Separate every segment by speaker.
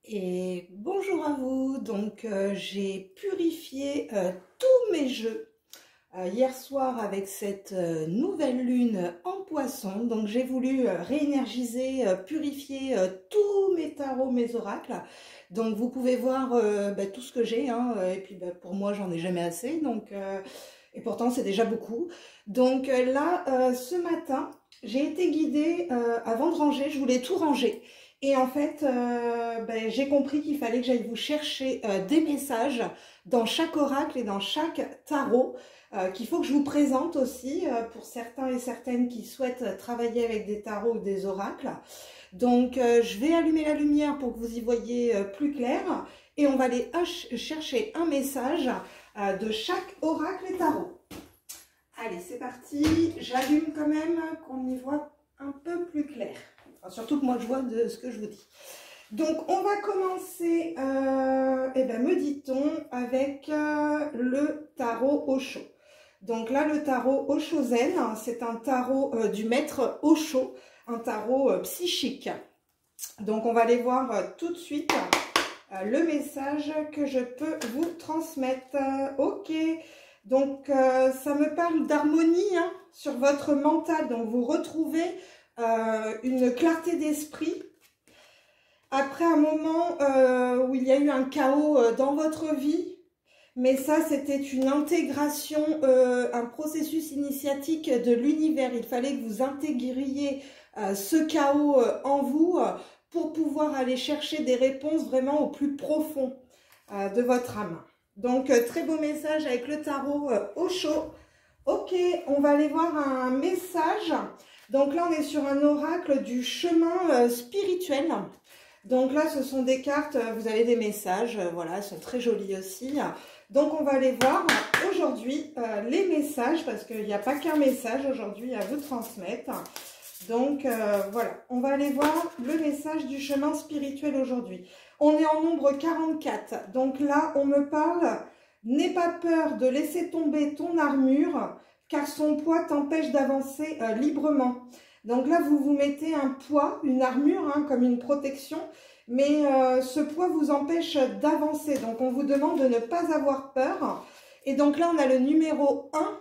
Speaker 1: Et bonjour à vous. Donc j'ai purifié tous mes jeux hier soir avec cette nouvelle lune en poisson. Donc j'ai voulu réénergiser, purifier tous mes tarots, mes oracles. Donc vous pouvez voir tout ce que j'ai, hein, et puis pour moi j'en ai jamais assez. Donc et pourtant c'est déjà beaucoup. Donc là ce matin j'ai été guidée avant de ranger. Je voulais tout ranger. Et en fait, j'ai compris qu'il fallait que j'aille vous chercher des messages dans chaque oracle et dans chaque tarot, qu'il faut que je vous présente aussi pour certains et certaines qui souhaitent travailler avec des tarots ou des oracles. Donc, je vais allumer la lumière pour que vous y voyez plus clair et on va aller chercher un message de chaque oracle et tarot. Allez, c'est parti. J'allume quand même qu'on y voit un peu plus clair. Surtout que moi je vois de ce que je vous dis. Donc on va commencer, me dit-on, avec le tarot Osho. Donc là le tarot Osho Zen, c'est un tarot du maître Osho, un tarot psychique. Donc on va aller voir tout de suite le message que je peux vous transmettre. Ok, donc ça me parle d'harmonie hein, sur votre mental, donc vous retrouvez une clarté d'esprit après un moment où il y a eu un chaos dans votre vie, mais ça c'était une intégration, un processus initiatique de l'univers. Il fallait que vous intégriez ce chaos en vous pour pouvoir aller chercher des réponses vraiment au plus profond de votre âme. Donc très beau message avec le tarot Osho. Ok, on va aller voir un message. Donc là, on est sur un oracle du chemin spirituel. Donc là, ce sont des cartes, vous avez des messages, voilà, elles sont très jolies aussi. Donc on va aller voir aujourd'hui les messages, parce qu'il n'y a pas qu'un message aujourd'hui à vous transmettre. Donc voilà, on va aller voir le message du chemin spirituel aujourd'hui. On est en nombre 44, donc là, on me parle, n'aie pas peur de laisser tomber ton armure, car son poids t'empêche d'avancer librement. Donc là, vous vous mettez un poids, une armure, hein, comme une protection, mais ce poids vous empêche d'avancer. Donc on vous demande de ne pas avoir peur. Et donc là, on a le numéro 1.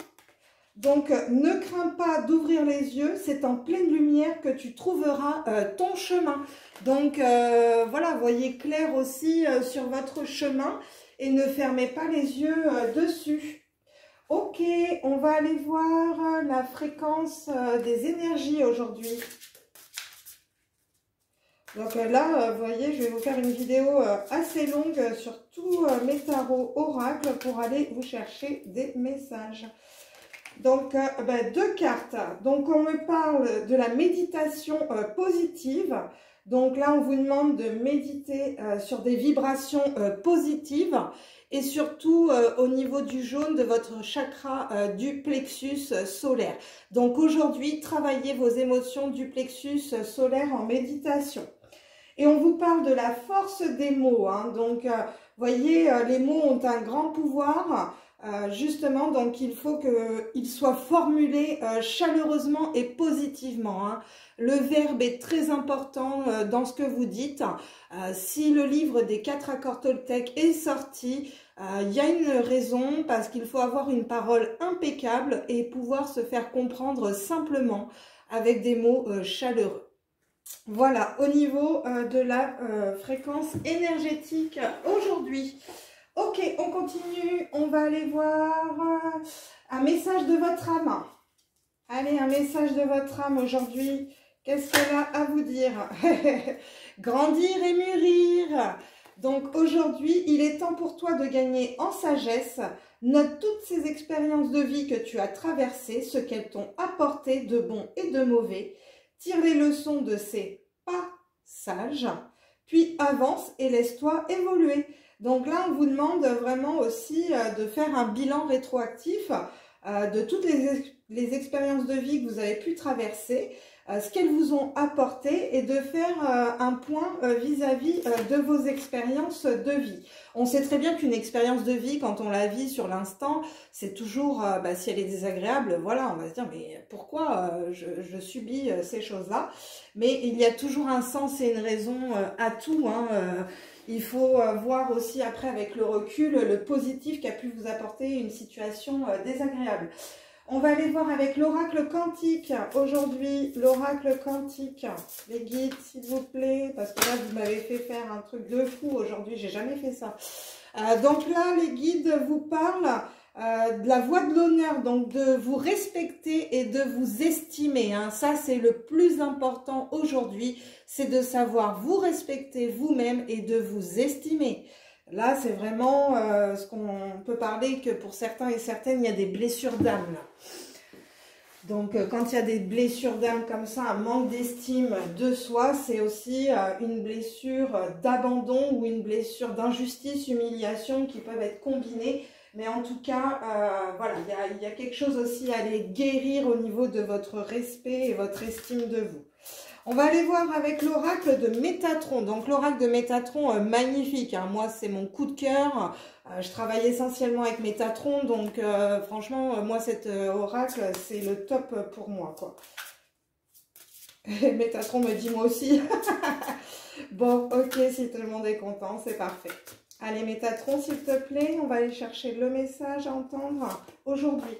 Speaker 1: Donc ne crains pas d'ouvrir les yeux, c'est en pleine lumière que tu trouveras ton chemin. Donc voilà, voyez clair aussi sur votre chemin et ne fermez pas les yeux dessus. Ok, on va aller voir la fréquence des énergies aujourd'hui. Donc là, vous voyez, je vais vous faire une vidéo assez longue sur tous mes tarots oracles pour aller vous chercher des messages. Donc, deux cartes. Donc, on me parle de la méditation positive. Donc là, on vous demande de méditer sur des vibrations positives. Et surtout au niveau du jaune de votre chakra du plexus solaire. Donc aujourd'hui, travaillez vos émotions du plexus solaire en méditation. Et on vous parle de la force des mots. Hein. Donc, voyez, les mots ont un grand pouvoir. Justement, donc il faut qu'ils soient formulés chaleureusement et positivement. Hein. Le verbe est très important dans ce que vous dites. Si le livre des 4 accords Toltec est sorti, il y a une raison, parce qu'il faut avoir une parole impeccable et pouvoir se faire comprendre simplement avec des mots chaleureux. Voilà, au niveau de la fréquence énergétique aujourd'hui. Ok, on continue, on va aller voir un message de votre âme. Allez, un message de votre âme aujourd'hui. Qu'est-ce qu'elle a à vous dire? Grandir et mûrir. Donc aujourd'hui, il est temps pour toi de gagner en sagesse. Note toutes ces expériences de vie que tu as traversées, ce qu'elles t'ont apporté de bon et de mauvais. Tire les leçons de ces passages, puis avance et laisse-toi évoluer. Donc là, on vous demande vraiment aussi de faire un bilan rétroactif de toutes les expériences de vie que vous avez pu traverser. ce qu'elles vous ont apporté et de faire un point vis-à-vis de vos expériences de vie. On sait très bien qu'une expérience de vie, quand on la vit sur l'instant, c'est toujours, si elle est désagréable, voilà, on va se dire, mais pourquoi je subis ces choses-là? Mais il y a toujours un sens et une raison à tout, hein. Il faut voir aussi après avec le recul le positif qu'a pu vous apporter une situation désagréable. On va aller voir avec l'oracle quantique aujourd'hui, l'oracle quantique, les guides s'il vous plaît, parce que là vous m'avez fait faire un truc de fou aujourd'hui, j'ai jamais fait ça. Donc là les guides vous parlent de la voie de l'honneur, donc de vous respecter et de vous estimer, hein. Ça c'est le plus important aujourd'hui, c'est de savoir vous respecter vous-même et de vous estimer. Là, c'est vraiment ce qu'on peut parler que pour certains et certaines, il y a des blessures d'âme. Donc, quand il y a des blessures d'âme comme ça, un manque d'estime de soi, c'est aussi une blessure d'abandon ou une blessure d'injustice, humiliation qui peuvent être combinées. Mais en tout cas, voilà, il y a quelque chose aussi à aller guérir au niveau de votre respect et votre estime de vous. On va aller voir avec l'oracle de Métatron. Donc l'oracle de Métatron, magnifique, hein. Moi c'est mon coup de cœur. Je travaille essentiellement avec Métatron, donc franchement, moi cet oracle, c'est le top pour moi, quoi. Et Métatron me dit moi aussi. Bon, ok, si tout le monde est content, c'est parfait. Allez Métatron, s'il te plaît, on va aller chercher le message à entendre aujourd'hui.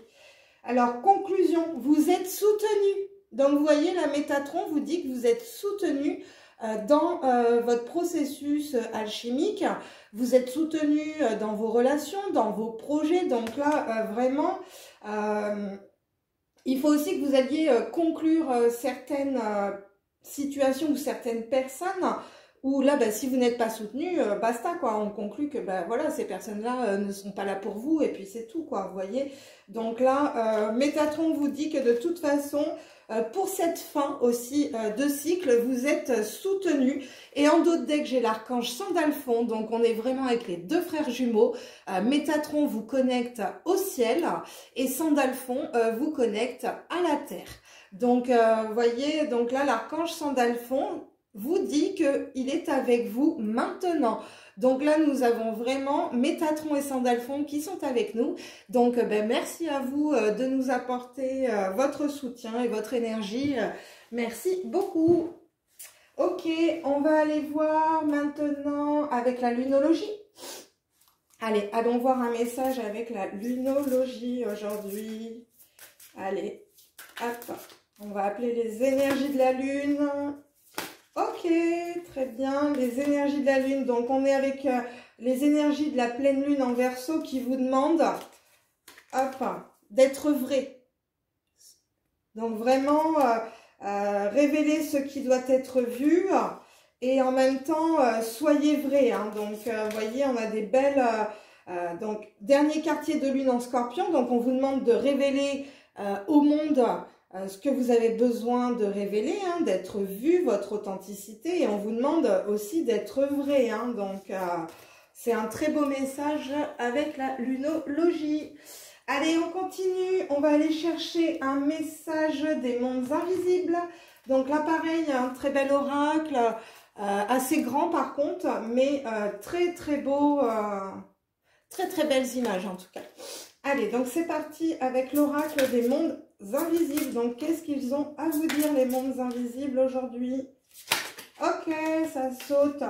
Speaker 1: Alors, conclusion, vous êtes soutenu. Donc, vous voyez, la Métatron vous dit que vous êtes soutenu dans votre processus alchimique. Vous êtes soutenu dans vos relations, dans vos projets. Donc là, vraiment, il faut aussi que vous alliez conclure certaines situations ou certaines personnes où là, si vous n'êtes pas soutenu, basta, quoi. On conclut que, voilà, ces personnes-là ne sont pas là pour vous et puis c'est tout, quoi, vous voyez. Donc là, Métatron vous dit que de toute façon, pour cette fin aussi de cycle, vous êtes soutenu. Et en d'autres decks, j'ai l'archange Sandalphon. Donc, on est vraiment avec les deux frères jumeaux. Métatron vous connecte au ciel et Sandalphon vous connecte à la terre. Donc, vous voyez, donc là, l'archange Sandalphon vous dit qu'il est avec vous maintenant. Donc là, nous avons vraiment Métatron et Sandalphon qui sont avec nous. Donc, merci à vous de nous apporter votre soutien et votre énergie. Merci beaucoup. Ok, on va aller voir maintenant avec la lunologie. Allez, allons voir un message avec la lunologie aujourd'hui. Allez, hop, on va appeler les énergies de la lune. Ok, très bien, les énergies de la lune. Donc, on est avec les énergies de la pleine lune en Verseau qui vous demandent, hop, d'être vrai. Donc, vraiment, révéler ce qui doit être vu et en même temps, soyez vrai, hein. Donc, vous voyez, on a des belles... donc, dernier quartier de lune en Scorpion. Donc, on vous demande de révéler au monde... ce que vous avez besoin de révéler, hein, d'être vu, votre authenticité, et on vous demande aussi d'être vrai, hein, donc c'est un très beau message avec la lunologie. Allez, on continue, on va aller chercher un message des mondes invisibles. Donc là pareil, un très bel oracle, assez grand par contre, mais très très beau, très très belles images en tout cas. Allez, donc c'est parti avec l'oracle des mondes invisibles. Donc, qu'est-ce qu'ils ont à vous dire, les mondes invisibles, aujourd'hui? Ok, ça saute.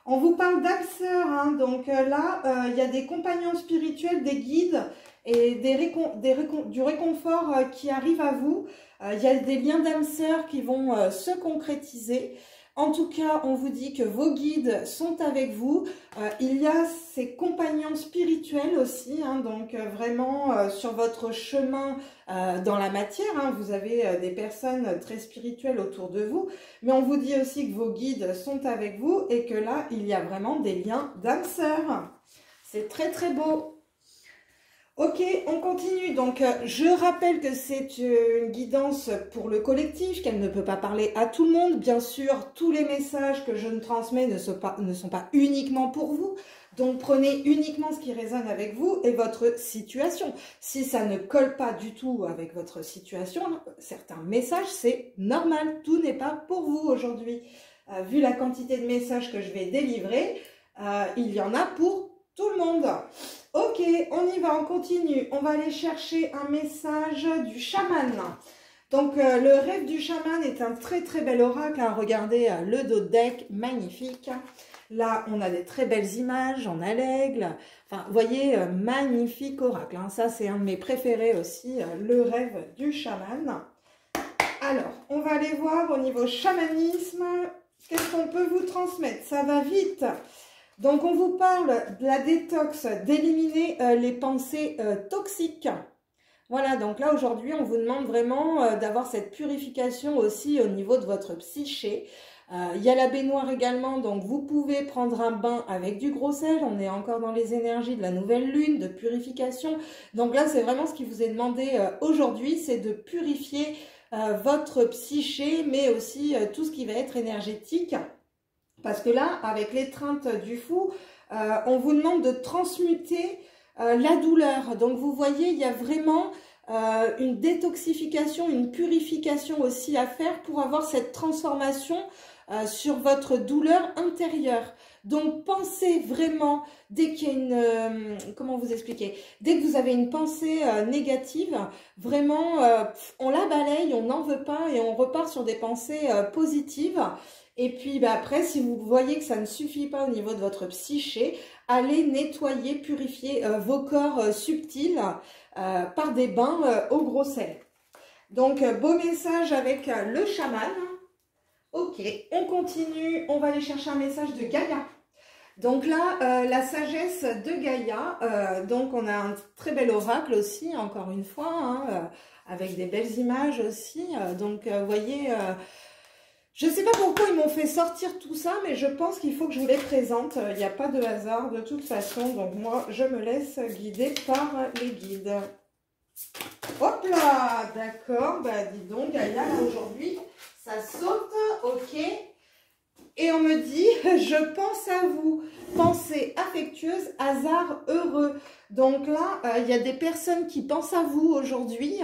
Speaker 1: On vous parle d'âmes sœurs, hein. Donc là, il y a des compagnons spirituels, des guides et du réconfort qui arrive à vous. Il y a des liens d'âmes sœurs qui vont se concrétiser. En tout cas, on vous dit que vos guides sont avec vous. Il y a ces compagnons spirituels aussi, hein, donc vraiment sur votre chemin dans la matière, hein, vous avez des personnes très spirituelles autour de vous. Mais on vous dit aussi que vos guides sont avec vous et que là, il y a vraiment des liens d'âme sœur. C'est très très beau. Ok, on continue. Donc, je rappelle que c'est une guidance pour le collectif, qu'elle ne peut pas parler à tout le monde. Bien sûr, tous les messages que je ne transmets ne sont pas uniquement pour vous. Donc, prenez uniquement ce qui résonne avec vous et votre situation. Si ça ne colle pas du tout avec votre situation, certains messages, c'est normal. Tout n'est pas pour vous aujourd'hui. Vu la quantité de messages que je vais délivrer, il y en a pour tout le monde. Ok, on y va, on continue. On va aller chercher un message du chaman. Donc, le rêve du chaman est un très très bel oracle. Hein. Regardez le dos de deck, magnifique. Là, on a des très belles images, on a l'aigle. Enfin, vous voyez, magnifique oracle. Hein. Ça, c'est un de mes préférés aussi, le rêve du chaman. Alors, on va aller voir au niveau chamanisme, qu'est-ce qu'on peut vous transmettre? Ça va vite. Donc, on vous parle de la détox, d'éliminer les pensées toxiques. Voilà, donc là, aujourd'hui, on vous demande vraiment d'avoir cette purification aussi au niveau de votre psyché. Il y a la baignoire également, donc vous pouvez prendre un bain avec du gros sel. On est encore dans les énergies de la nouvelle lune, de purification. Donc là, c'est vraiment ce qui vous est demandé aujourd'hui, c'est de purifier votre psyché, mais aussi tout ce qui va être énergétique. Parce que là, avec l'étreinte du fou, on vous demande de transmuter la douleur. Donc, vous voyez, il y a vraiment une détoxification, une purification aussi à faire pour avoir cette transformation sur votre douleur intérieure. Donc, pensez vraiment, dès qu'il y a une... comment vous expliquer? Dès que vous avez une pensée négative, vraiment, on la balaye, on n'en veut pas et on repart sur des pensées positives. Et puis après, si vous voyez que ça ne suffit pas au niveau de votre psyché, allez nettoyer, purifier vos corps subtils par des bains au gros sel. Donc, beau message avec le chaman. Ok, on continue. On va aller chercher un message de Gaïa. Donc là, la sagesse de Gaïa. Donc, on a un très bel oracle aussi, encore une fois, hein, avec des belles images aussi. Donc, vous voyez... je ne sais pas pourquoi ils m'ont fait sortir tout ça, mais je pense qu'il faut que je vous les présente. Il n'y a pas de hasard de toute façon. Donc moi, je me laisse guider par les guides. Hop là, d'accord. Bah dis donc, Gaïa, aujourd'hui, ça saute. Ok. Et on me dit, je pense à vous. Pensée affectueuse, hasard heureux. Donc là, il y a des personnes qui pensent à vous aujourd'hui.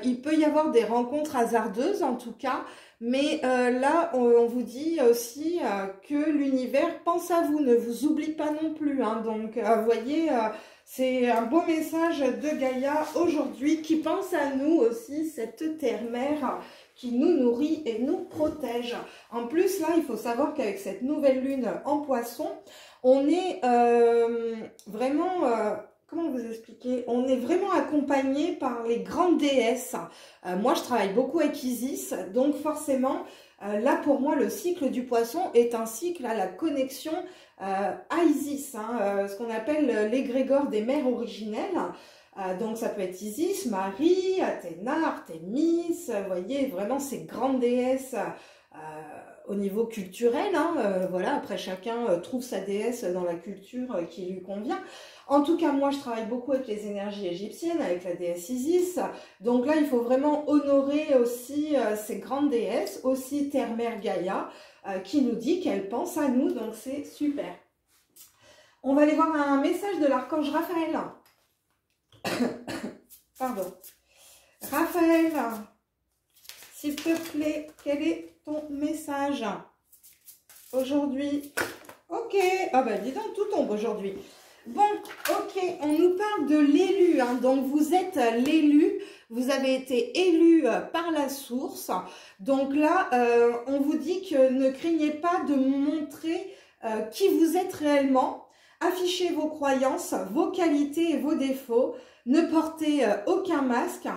Speaker 1: Il peut y avoir des rencontres hasardeuses en tout cas. Mais là, on vous dit aussi que l'univers pense à vous, ne vous oublie pas non plus. Hein. Donc, vous voyez, c'est un beau message de Gaïa aujourd'hui qui pense à nous aussi, cette terre-mère qui nous nourrit et nous protège. En plus, là, il faut savoir qu'avec cette nouvelle lune en poisson, on est vraiment... comment vous expliquer? On est vraiment accompagné par les grandes déesses. Moi, je travaille beaucoup avec Isis, donc forcément, là, pour moi, le cycle du poisson est un cycle à la connexion à Isis, hein, ce qu'on appelle l'égrégore des mères originelles. Donc, ça peut être Isis, Marie, Athéna, Artémis, vous voyez, vraiment ces grandes déesses au niveau culturel. Hein, voilà, après, chacun trouve sa déesse dans la culture qui lui convient. En tout cas, moi, je travaille beaucoup avec les énergies égyptiennes, avec la déesse Isis. Donc là, il faut vraiment honorer aussi ces grandes déesses, aussi Terre-Mère Gaïa, qui nous dit qu'elle pense à nous. Donc, c'est super. On va aller voir un message de l'archange Raphaël. Pardon. Raphaël, s'il te plaît, quel est ton message aujourd'hui? Ok. Ah ben, dis donc, tout tombe aujourd'hui. Bon, ok, on nous parle de l'élu, hein, donc vous êtes l'élu, vous avez été élu par la source, donc là, on vous dit que ne craignez pas de montrer qui vous êtes réellement, affichez vos croyances, vos qualités et vos défauts, ne portez aucun masque,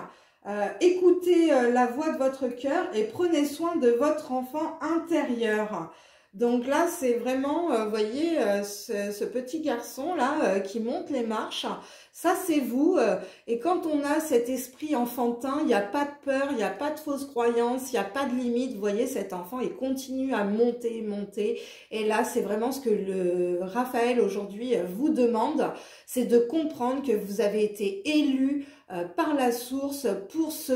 Speaker 1: écoutez la voix de votre cœur et prenez soin de votre enfant intérieur. Donc là, c'est vraiment, vous voyez, ce petit garçon-là qui monte les marches, ça c'est vous. Et quand on a cet esprit enfantin, il n'y a pas de peur, il n'y a pas de fausses croyances, il n'y a pas de limite. Vous voyez, cet enfant, il continue à monter, monter. Et là, c'est vraiment ce que le Raphaël aujourd'hui vous demande, c'est de comprendre que vous avez été élu par la source pour ce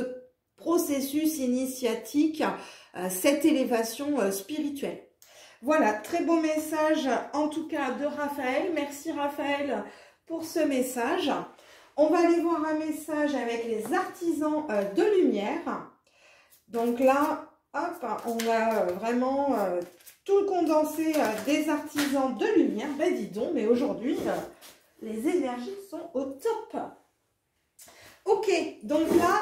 Speaker 1: processus initiatique, cette élévation spirituelle. Voilà, très beau message en tout cas de Raphaël. Merci Raphaël pour ce message. On va aller voir un message avec les artisans de lumière. Donc là, hop, on a vraiment tout le condensé des artisans de lumière. Ben dis donc, mais aujourd'hui, les énergies sont au top. Ok, donc là,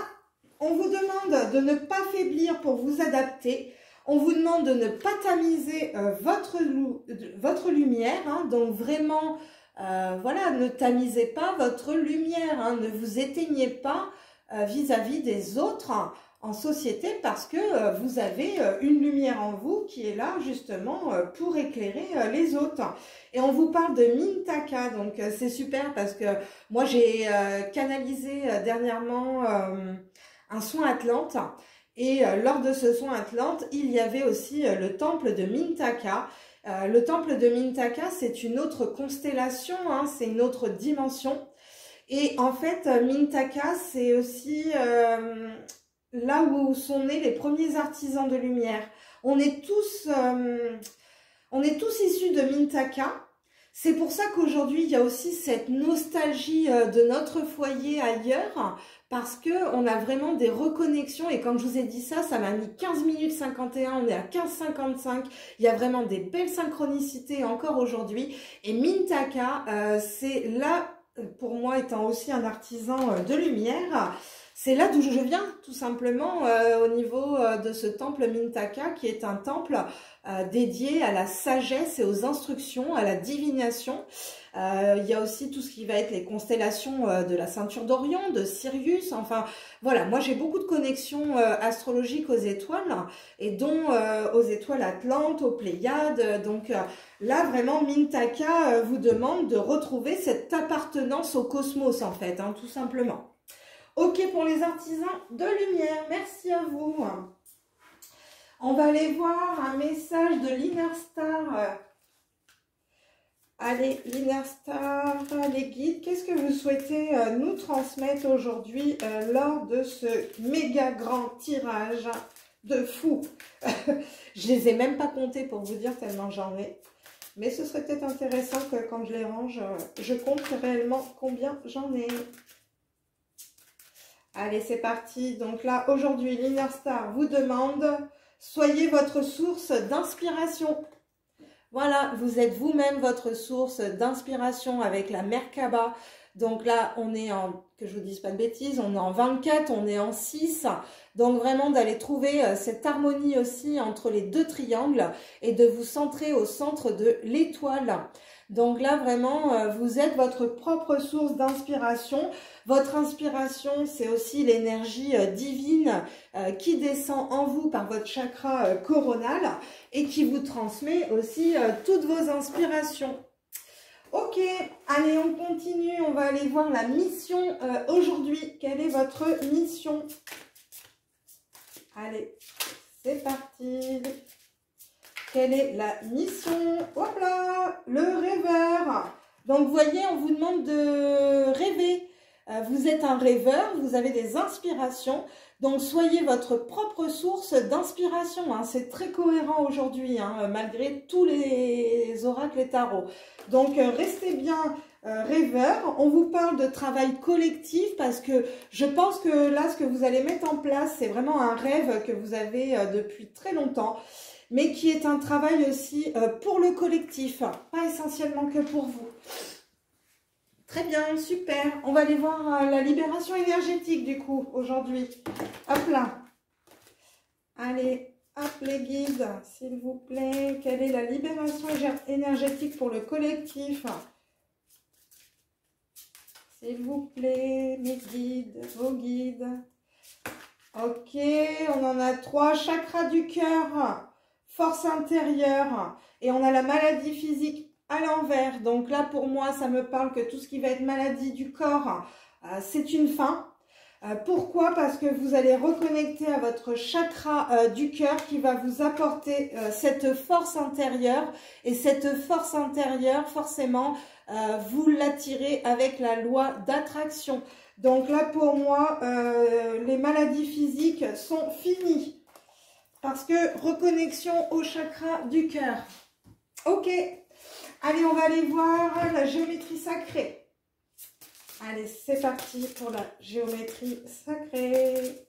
Speaker 1: on vous demande de ne pas faiblir pour vous adapter. On vous demande de ne pas tamiser votre lumière, hein, donc vraiment, voilà, ne tamisez pas votre lumière, hein, ne vous éteignez pas vis-à-vis des autres en société parce que vous avez une lumière en vous qui est là justement pour éclairer les autres. Et on vous parle de Mintaka, donc c'est super parce que moi j'ai canalisé dernièrement un soin Atlante. Et lors de ce soin Atlante, il y avait aussi le temple de Mintaka. Le temple de Mintaka, c'est une autre constellation, hein, c'est une autre dimension. Et en fait, Mintaka, c'est aussi là où sont nés les premiers artisans de lumière. On est tous issus de Mintaka. C'est pour ça qu'aujourd'hui, il y a aussi cette nostalgie de notre foyer ailleurs, parce qu'on a vraiment des reconnexions. Et quand je vous ai dit ça, ça m'a mis 15 minutes 51, on est à 15h55. Il y a vraiment des belles synchronicités encore aujourd'hui. Et Mintaka, c'est là, pour moi, étant aussi un artisan de lumière, c'est là d'où je viens, tout simplement, au niveau de ce temple Mintaka, qui est un temple dédié à la sagesse et aux instructions, à la divination. Il y a aussi tout ce qui va être les constellations de la ceinture d'Orion, de Sirius. Enfin, voilà, moi j'ai beaucoup de connexions astrologiques aux étoiles, et dont aux étoiles Atlantes, aux Pléiades. Donc là, vraiment, Mintaka vous demande de retrouver cette appartenance au cosmos, en fait, hein, tout simplement. Ok pour les artisans de lumière, merci à vous. On va aller voir un message de l'Inner Star. Allez, l'Inner Star, les guides, qu'est-ce que vous souhaitez nous transmettre aujourd'hui lors de ce méga grand tirage de fou? Je les ai même pas comptés pour vous dire tellement j'en ai. Mais ce serait peut-être intéressant que quand je les range, je compte réellement combien j'en ai. Allez, c'est parti. Donc là, aujourd'hui, l'Inner Star vous demande, soyez votre source d'inspiration. Voilà, vous êtes vous-même votre source d'inspiration avec la Merkaba. Donc là, on est en, que je vous dise pas de bêtises, on est en 24, on est en 6. Donc vraiment d'aller trouver cette harmonie aussi entre les deux triangles et de vous centrer au centre de l'étoile. Donc là, vraiment, vous êtes votre propre source d'inspiration. Votre inspiration, c'est aussi l'énergie divine qui descend en vous par votre chakra coronal et qui vous transmet aussi toutes vos inspirations. Ok, allez, on continue. On va aller voir la mission aujourd'hui. Quelle est votre mission? Allez, c'est parti. Quelle est la mission? Hop là, le rêveur. Donc, vous voyez, on vous demande de rêver. Vous êtes un rêveur, vous avez des inspirations. Donc, soyez votre propre source d'inspiration. Hein. C'est très cohérent aujourd'hui, hein, malgré tous les oracles et tarots. Donc, restez bien rêveur. On vous parle de travail collectif parce que je pense que là, ce que vous allez mettre en place, c'est vraiment un rêve que vous avez depuis très longtemps, mais qui est un travail aussi pour le collectif, pas essentiellement que pour vous. Très bien, super. On va aller voir la libération énergétique du coup, aujourd'hui. Hop là. Allez, hop les guides, s'il vous plaît. Quelle est la libération énergétique pour le collectif? S'il vous plaît, mes guides, vos guides. Ok, on en a 3. Chakra du cœur. Force intérieure, Et on a la maladie physique à l'envers. Donc là, pour moi, ça me parle que tout ce qui va être maladie du corps, c'est une fin. Pourquoi? Parce que vous allez reconnecter à votre chakra du cœur qui va vous apporter cette force intérieure. Et cette force intérieure, forcément, vous l'attirez avec la loi d'attraction. Donc là, pour moi, les maladies physiques sont finies. Parce que reconnexion au chakra du cœur. Ok. Allez, on va aller voir la géométrie sacrée. Allez, c'est parti pour la géométrie sacrée.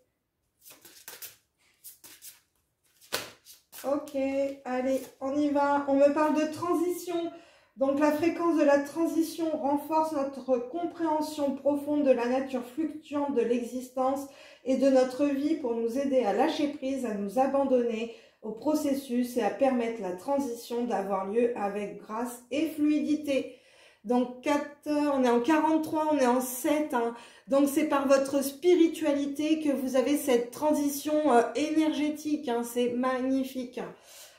Speaker 1: Ok, allez, on y va. On me parle de transition. Donc, la fréquence de la transition renforce notre compréhension profonde de la nature fluctuante de l'existence et de notre vie pour nous aider à lâcher prise, à nous abandonner au processus et à permettre la transition d'avoir lieu avec grâce et fluidité. Donc, on est en 43, on est en 7. Hein. Donc, c'est par votre spiritualité que vous avez cette transition énergétique. Hein. C'est magnifique.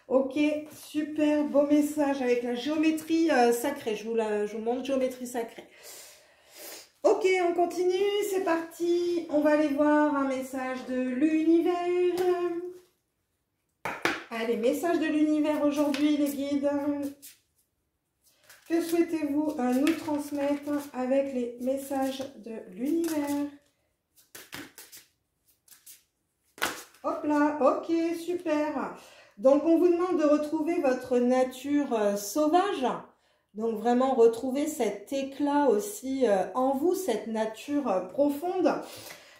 Speaker 1: Ok, super, beau message avec la géométrie sacrée. Je vous montre géométrie sacrée. Ok, on continue, c'est parti. On va aller voir un message de l'univers. Allez, message de l'univers aujourd'hui, les guides. Que souhaitez-vous nous transmettre avec les messages de l'univers? Hop là, ok, super. Donc, on vous demande de retrouver votre nature sauvage. Donc, vraiment retrouver cet éclat aussi en vous, cette nature profonde.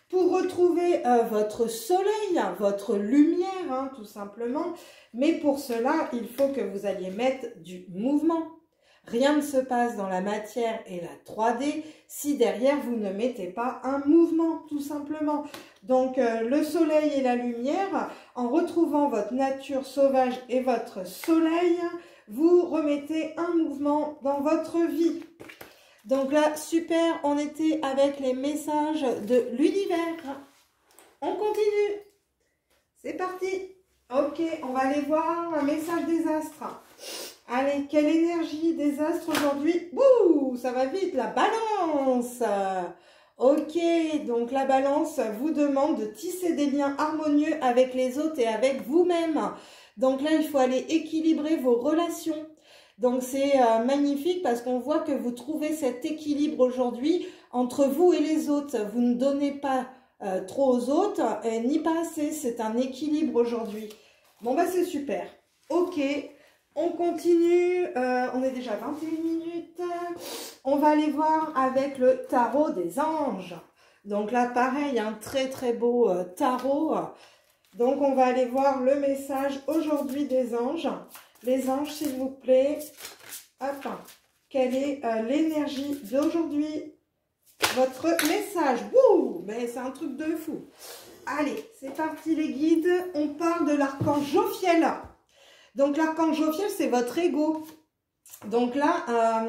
Speaker 1: Pour retrouver votre soleil, votre lumière, hein, tout simplement. Mais pour cela, il faut que vous alliez mettre du mouvement. Rien ne se passe dans la matière et la 3D si derrière vous ne mettez pas un mouvement, tout simplement. Donc le soleil et la lumière, en retrouvant votre nature sauvage et votre soleil, vous remettez un mouvement dans votre vie. Donc là, super, on était avec les messages de l'univers. On continue. C'est parti. Ok, on va aller voir un message des astres. Allez, quelle énergie des astres aujourd'hui? Bouh, ça va vite, la balance. Ok, donc la balance vous demande de tisser des liens harmonieux avec les autres et avec vous-même. Donc là, il faut aller équilibrer vos relations. Donc c'est magnifique parce qu'on voit que vous trouvez cet équilibre aujourd'hui entre vous et les autres. Vous ne donnez pas trop aux autres, ni pas assez. C'est un équilibre aujourd'hui. Bon, bah c'est super. Ok. On continue, on est déjà à 21 minutes. On va aller voir avec le tarot des anges. Donc là, pareil, un très très beau tarot. Donc on va aller voir le message aujourd'hui des anges. Les anges, s'il vous plaît. Hop, quelle est l'énergie d'aujourd'hui? Votre message. Bouh, mais c'est un truc de fou. Allez, c'est parti les guides. On parle de l'archange Jophiel. Donc, l'archange Jophiel, c'est votre ego. Donc là,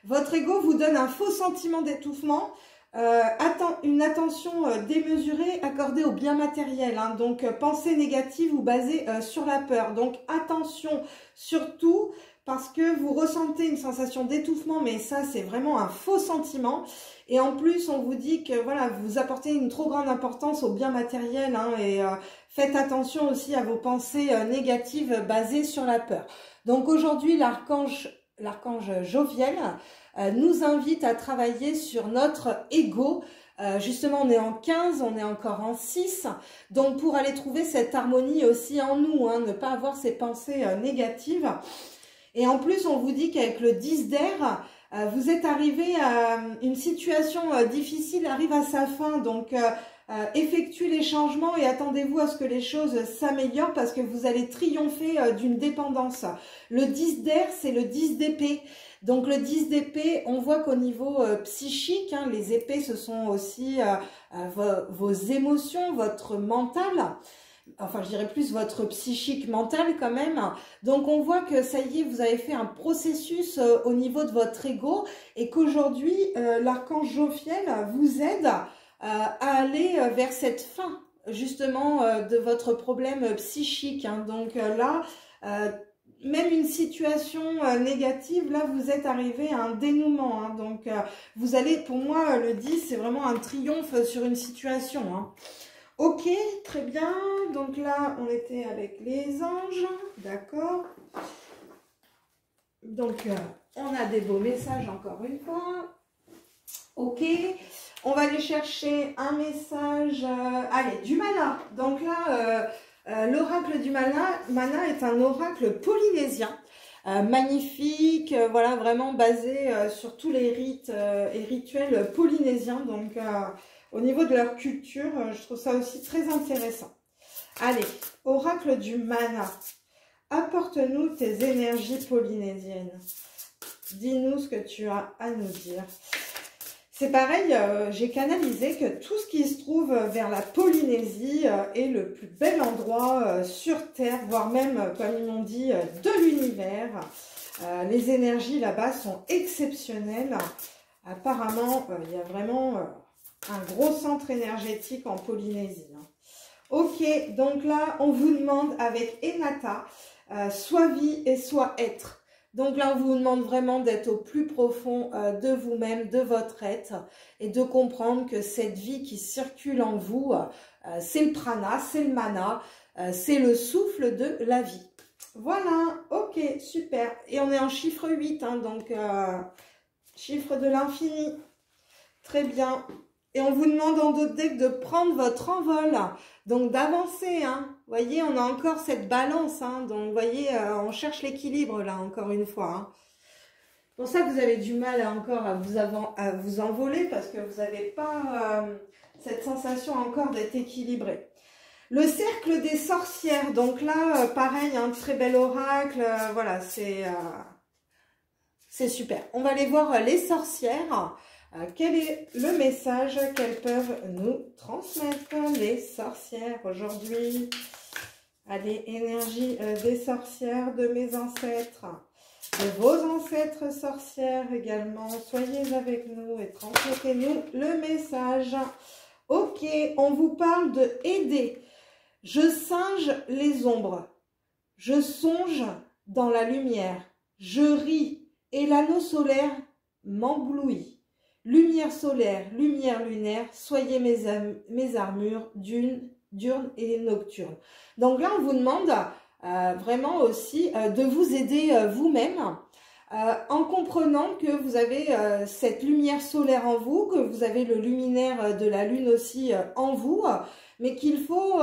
Speaker 1: votre ego vous donne un faux sentiment d'étouffement, une attention démesurée accordée au bien matériel. Hein. Donc, pensée négative ou basée sur la peur. Donc, attention, surtout parce que vous ressentez une sensation d'étouffement, mais ça, c'est vraiment un faux sentiment. Et en plus, on vous dit que voilà, vous apportez une trop grande importance au bien matériel hein, et faites attention aussi à vos pensées négatives basées sur la peur. Donc aujourd'hui, l'archange Jophiel nous invite à travailler sur notre ego. Justement, on est en 15, on est encore en 6. Donc pour aller trouver cette harmonie aussi en nous, hein, ne pas avoir ces pensées négatives. Et en plus, on vous dit qu'avec le 10 d'air, vous êtes arrivé à une situation difficile, arrive à sa fin. Donc, effectuez les changements et attendez-vous à ce que les choses s'améliorent parce que vous allez triompher d'une dépendance. Le 10 d'air, c'est le 10 d'épée. Donc, le 10 d'épée, on voit qu'au niveau psychique, hein, les épées, ce sont aussi vos émotions, votre mental. Enfin, je dirais plus votre psychique mental quand même. Donc, on voit que ça y est, vous avez fait un processus au niveau de votre ego et qu'aujourd'hui, l'archange Jophiel vous aide à aller vers cette fin, justement, de votre problème psychique. Hein. Donc là, même une situation négative, là, vous êtes arrivé à un dénouement. Hein, donc, vous allez, pour moi, le 10, c'est vraiment un triomphe sur une situation. Hein. Ok, très bien. Donc là, on était avec les anges. D'accord. Donc, on a des beaux messages encore une fois. Ok. On va aller chercher un message. Allez, du mana. Donc là, l'oracle du mana est un oracle polynésien. Magnifique, voilà, vraiment basé sur tous les rites et rituels polynésiens. Donc, au niveau de leur culture, je trouve ça aussi très intéressant. Allez, oracle du mana. Apporte-nous tes énergies polynésiennes. Dis-nous ce que tu as à nous dire. C'est pareil, j'ai canalisé que tout ce qui se trouve vers la Polynésie est le plus bel endroit sur Terre, voire même, comme ils m'ont dit, de l'univers. Les énergies là-bas sont exceptionnelles. Apparemment, il y a vraiment un gros centre énergétique en Polynésie. Hein. Ok, donc là, on vous demande avec Enata, soit vie et soit être. Donc là, on vous demande vraiment d'être au plus profond de vous-même, de votre être, et de comprendre que cette vie qui circule en vous, c'est le prana, c'est le mana, c'est le souffle de la vie. Voilà, ok, super. Et on est en chiffre 8, hein, donc chiffre de l'infini. Très bien. Et on vous demande en d'autres decks de prendre votre envol, donc d'avancer. Hein. Vous voyez, on a encore cette balance. Hein. Donc, vous voyez, on cherche l'équilibre là, encore une fois. Hein. C'est pour ça que vous avez du mal encore à vous envoler, parce que vous n'avez pas cette sensation encore d'être équilibré. Le cercle des sorcières. Donc là, pareil, un très bel oracle. Voilà, c'est super. On va aller voir les sorcières. Quel est le message qu'elles peuvent nous transmettre, les sorcières, aujourd'hui? Allez, énergie des sorcières, de mes ancêtres, de vos ancêtres sorcières également. Soyez avec nous et transmettez-nous le message. Ok, on vous parle de aider. Je singe les ombres. Je songe dans la lumière. Je ris et l'anneau solaire m'emblouit. Lumière solaire, lumière lunaire, soyez mes armures diurnes et nocturnes. Donc là, on vous demande vraiment aussi de vous aider vous-même en comprenant que vous avez cette lumière solaire en vous, que vous avez le luminaire de la lune aussi en vous, mais qu'il faut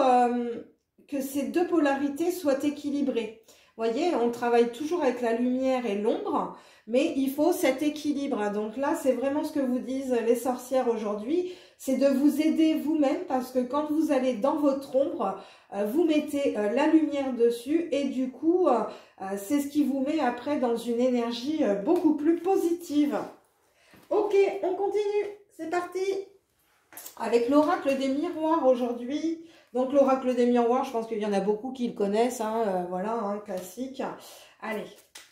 Speaker 1: que ces deux polarités soient équilibrées. Vous voyez, on travaille toujours avec la lumière et l'ombre, mais il faut cet équilibre. Donc là, c'est vraiment ce que vous disent les sorcières aujourd'hui, c'est de vous aider vous-même, parce que quand vous allez dans votre ombre, vous mettez la lumière dessus, et du coup, c'est ce qui vous met après dans une énergie beaucoup plus positive. Ok, on continue, c'est parti avec l'oracle des miroirs aujourd'hui. Donc l'oracle des miroirs, je pense qu'il y en a beaucoup qui le connaissent, hein, voilà, hein, classique. Allez,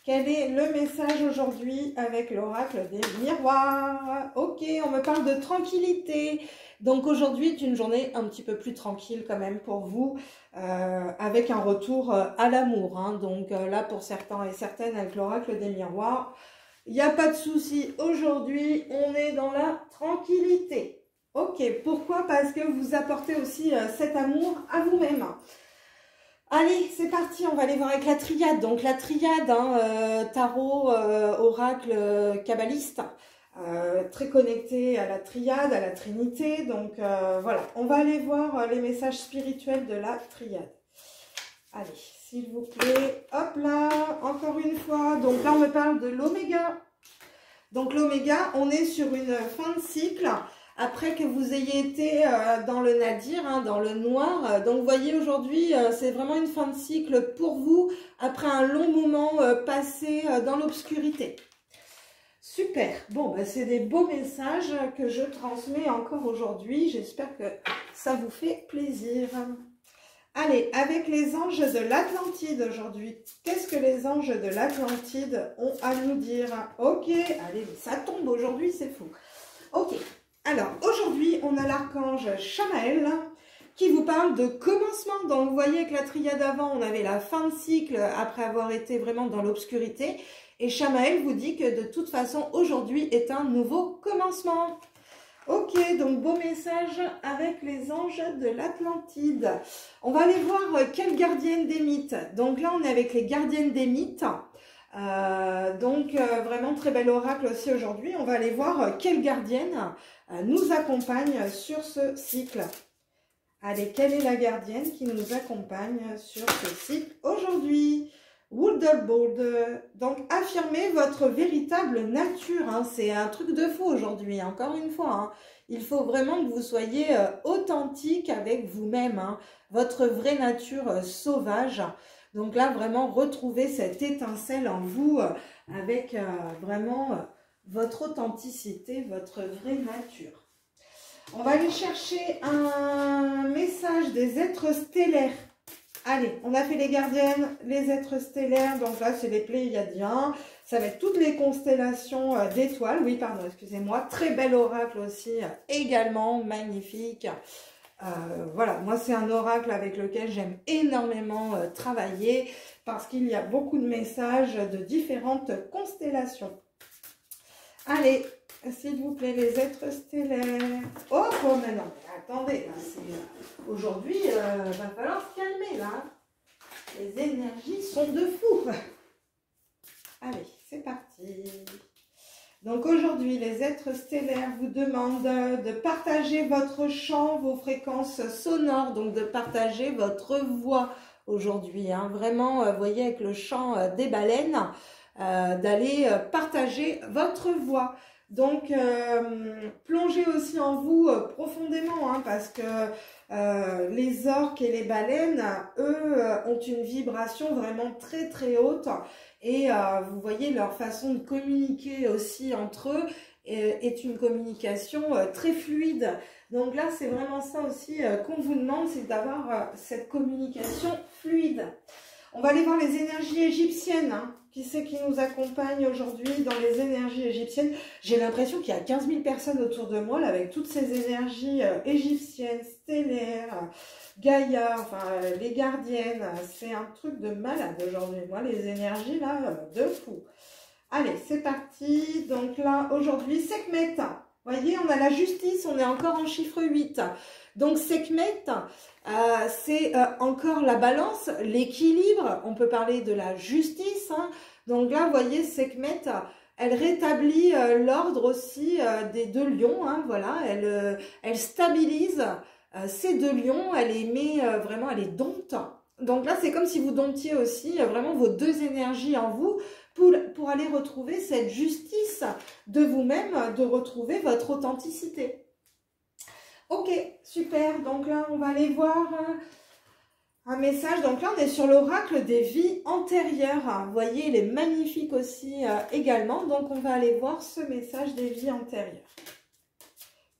Speaker 1: quel est le message aujourd'hui avec l'oracle des miroirs? Ok, on me parle de tranquillité. Donc aujourd'hui est une journée un petit peu plus tranquille quand même pour vous, avec un retour à l'amour. Hein. Donc là, pour certains et certaines, avec l'oracle des miroirs, il n'y a pas de souci. Aujourd'hui, on est dans la tranquillité. Ok, pourquoi? Parce que vous apportez aussi cet amour à vous-même. Allez, c'est parti, on va aller voir avec la triade. Donc la triade, hein, tarot, oracle, kabbaliste, très connecté à la triade, à la trinité. Donc voilà, on va aller voir les messages spirituels de la triade. Allez, s'il vous plaît, hop là, encore une fois. Donc là, on me parle de l'oméga. Donc l'oméga, on est sur une fin de cycle. Après que vous ayez été dans le nadir, hein, dans le noir. Donc vous voyez aujourd'hui, c'est vraiment une fin de cycle pour vous, après un long moment passé dans l'obscurité. Super, bon, bah, c'est des beaux messages que je transmets encore aujourd'hui. J'espère que ça vous fait plaisir. Allez, avec les anges de l'Atlantide aujourd'hui, qu'est-ce que les anges de l'Atlantide ont à nous dire? Ok, allez, ça tombe aujourd'hui, c'est fou. Ok. Alors, aujourd'hui, on a l'archange Chamaël qui vous parle de commencement. Donc vous voyez que la triade avant, on avait la fin de cycle après avoir été vraiment dans l'obscurité. Et Shamael vous dit que de toute façon, aujourd'hui est un nouveau commencement. Ok, donc beau message avec les anges de l'Atlantide. On va aller voir quelle gardienne des mythes. Donc là, on est avec les gardiennes des mythes. Vraiment très bel oracle aussi aujourd'hui. On va aller voir quelle gardienne nous accompagne sur ce cycle. Allez, quelle est la gardienne qui nous accompagne sur ce cycle aujourd'hui? Woodleboard. Donc, affirmez votre véritable nature. Hein. C'est un truc de fou aujourd'hui, encore une fois. Hein. Il faut vraiment que vous soyez authentique avec vous-même. Hein. Votre vraie nature sauvage. Donc là, vraiment, retrouvez cette étincelle en vous avec vraiment votre authenticité, votre vraie nature. On va aller chercher un message des êtres stellaires. Allez, on a fait les gardiennes, les êtres stellaires. Donc là, c'est les Pléiadiens. Ça va être toutes les constellations d'étoiles. Oui, pardon, excusez-moi. Très bel oracle aussi, également magnifique. Voilà, moi c'est un oracle avec lequel j'aime énormément travailler parce qu'il y a beaucoup de messages de différentes constellations. Allez, s'il vous plaît, les êtres stellaires. Oh, mais non, attendez, aujourd'hui, va falloir se calmer là. Les énergies sont de fou. Allez, c'est parti. Donc aujourd'hui, les êtres stellaires vous demandent de partager votre chant, vos fréquences sonores, donc de partager votre voix aujourd'hui. Hein. Vraiment, vous voyez, avec le chant des baleines, d'aller partager votre voix. Donc, plongez aussi en vous profondément, hein, parce que les orques et les baleines, eux, ont une vibration vraiment très très haute. Et vous voyez, leur façon de communiquer aussi entre eux est une communication très fluide. Donc là, c'est vraiment ça aussi qu'on vous demande, c'est d'avoir cette communication fluide. On va aller voir les énergies égyptiennes. Hein. Qui c'est qui nous accompagne aujourd'hui dans les énergies égyptiennes? J'ai l'impression qu'il y a 15 000 personnes autour de moi là, avec toutes ces énergies égyptiennes, stellaires, Gaïa, enfin les gardiennes. C'est un truc de malade aujourd'hui. Moi, les énergies là, de fou. Allez, c'est parti. Donc là, aujourd'hui, Sekhmet. Vous voyez, on a la justice, on est encore en chiffre 8. Donc Sekhmet, c'est encore la balance, l'équilibre. On peut parler de la justice. Hein. Donc là, vous voyez, Sekhmet, elle rétablit l'ordre aussi des deux lions. Hein, voilà, elle stabilise ces deux lions. Elle les met vraiment, elle les dompte. Donc là, c'est comme si vous domptiez aussi vraiment vos deux énergies en vous pour aller retrouver cette justice de vous-même, de retrouver votre authenticité. Ok, super. Donc là, on va aller voir un message. Donc là, on est sur l'oracle des vies antérieures. Vous voyez, il est magnifique aussi également. Donc, on va aller voir ce message des vies antérieures.